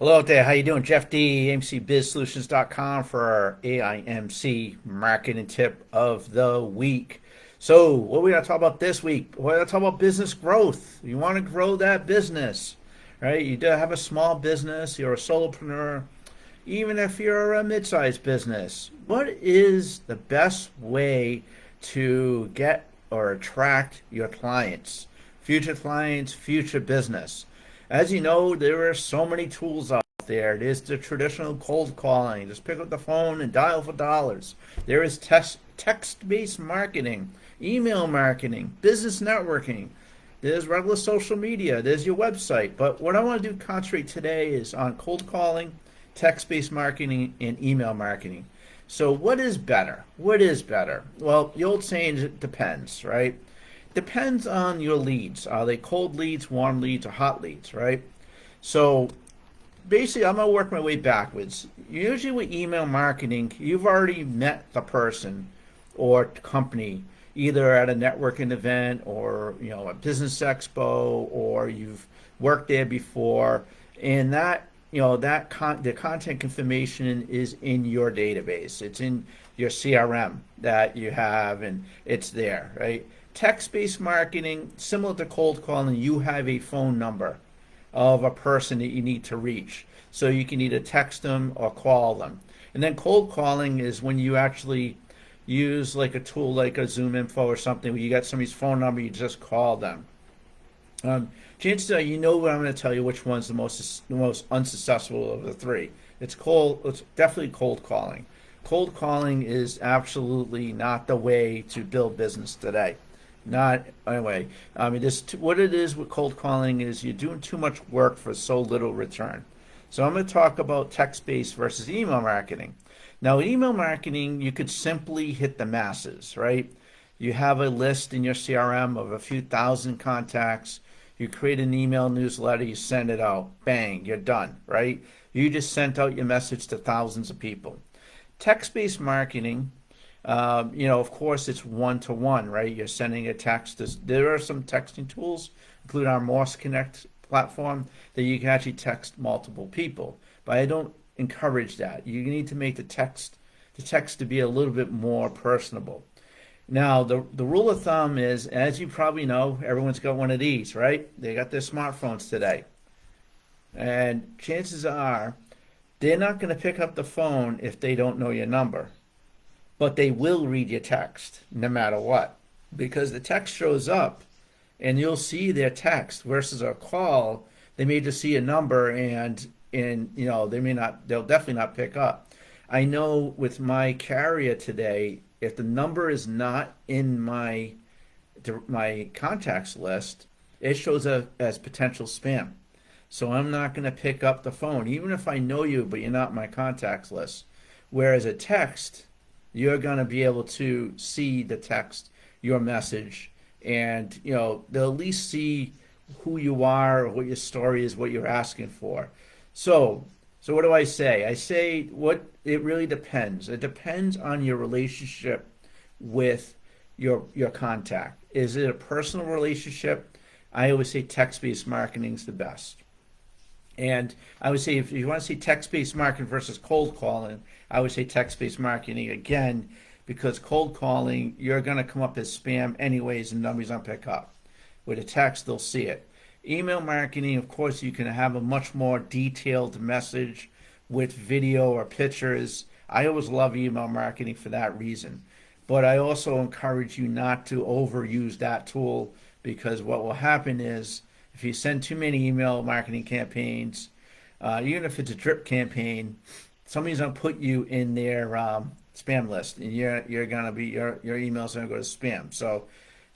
Hello out there. How you doing? Jeff D, AIMCBizSolutions.com for our AIMC marketing tip of the week. So, what are we going to talk about this week? We're going to talk about business growth. You want to grow that business, right? You do have a small business, you're a solopreneur, even if you're a mid-sized business. What is the best way to get or attract your clients, future business? As you know, there are so many tools out there. There's the traditional cold calling. Just pick up the phone and dial for dollars. There is text-based marketing, email marketing, business networking. There's regular social media. There's your website. But what I want to do concentrate today is on cold calling, text-based marketing, and email marketing. So what is better? What is better? Well, the old saying is it depends, right? Depends on your leads. Are they cold leads, warm leads, or hot leads, right? So basically, I'm going to work my way backwards. Usually with email marketing, you've already met the person or company either at a networking event or a business expo, or you've worked there before, and the contact information is in your database. It's in your CRM that you have, and it's there, right? Text-based marketing, similar to cold calling, you have a phone number of a person that you need to reach. So you can either text them or call them. And then cold calling is when you actually use like a tool like a Zoom info or something where you got somebody's phone number, you just call them. Chances are you know what I'm going to tell you, which one's the most unsuccessful of the three. It's definitely cold calling. Cold calling is absolutely not the way to build business today. Not anyway. I mean, what it is with cold calling is you're doing too much work for so little return. So I'm going to talk about text-based versus email marketing. Now, with email marketing, you could simply hit the masses, right? You have a list in your CRM of a few thousand contacts. You create an email newsletter, you send it out, bang, you're done, right? You just sent out your message to thousands of people. Text-based marketing, of course, it's one-to-one, right? You're sending a text. There are some texting tools, including our Morse Connect platform, that you can actually text multiple people. But I don't encourage that. You need to make the text to be a little bit more personable. Now, the rule of thumb is, as you probably know, everyone's got one of these, right? They got their smartphones today. And chances are they're not going to pick up the phone if they don't know your number. But they will read your text no matter what, because the text shows up and you'll see their text versus a call. They may just see a number and they'll definitely not pick up. I know with my carrier today, if the number is not in my contacts list, it shows up as potential spam. So I'm not going to pick up the phone, even if I know you, but you're not in my contacts list. Whereas a text, you're going to be able to see the text, your message, and they'll at least see who you are, what your story is, what you're asking for. So what do I say? I say it really depends. It depends on your relationship with your contact. Is it a personal relationship? I always say text-based marketing is the best. And I would say if you want to see text-based marketing versus cold calling, I would say text-based marketing again, because cold calling, you're going to come up as spam anyways and nobody's going to pick up. With a text, they'll see it. Email marketing, of course, you can have a much more detailed message with video or pictures. I always love email marketing for that reason. But I also encourage you not to overuse that tool, because what will happen is if you send too many email marketing campaigns, even if it's a drip campaign, somebody's going to put you in their spam list, and you're going to be your emails are going to go to spam. So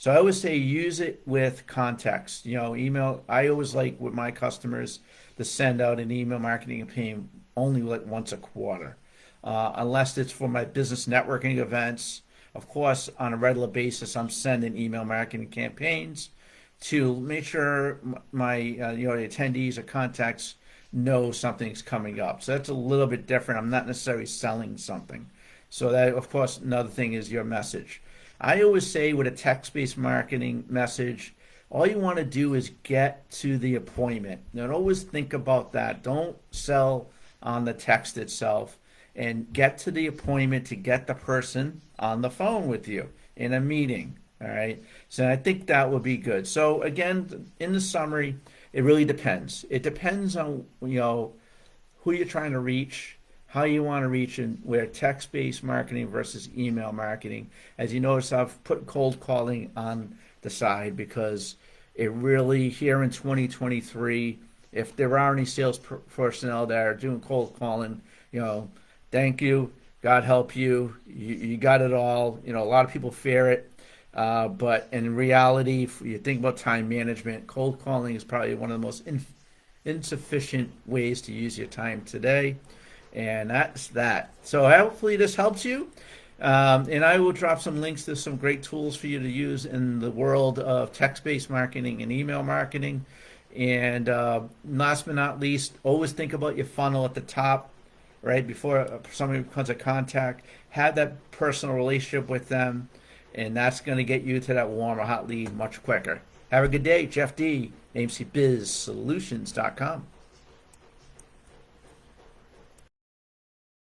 I always say use it with context. Email. I always like with my customers to send out an email marketing campaign only like once a quarter, unless it's for my business networking events. Of course, on a regular basis, I'm sending email marketing campaigns to make sure my the attendees or contacts know something's coming up. So that's a little bit different. I'm not necessarily selling something. So that, of course, another thing is your message. I always say with a text-based marketing message, All you want to do is get to the appointment. Now, always think about that. Don't sell on the text itself, and get to the appointment to get the person on the phone with you in a meeting. All right. So I think that would be good. So again, in the summary, it really depends. It depends on, who you're trying to reach, how you want to reach, and where text-based marketing versus email marketing. As you notice, I've put cold calling on the side because it really, here in 2023, if there are any sales personnel that are doing cold calling, thank you, God help you, you got it all. A lot of people fear it. But in reality, if you think about time management, cold calling is probably one of the most insufficient ways to use your time today. And that's that. So hopefully this helps you. And I will drop some links to some great tools for you to use in the world of text-based marketing and email marketing. And last but not least, always think about your funnel at the top, right? Before somebody becomes a contact, have that personal relationship with them. And that's going to get you to that warm or hot lead much quicker. Have a good day. Jeff D., AIMCBizSolutions.com.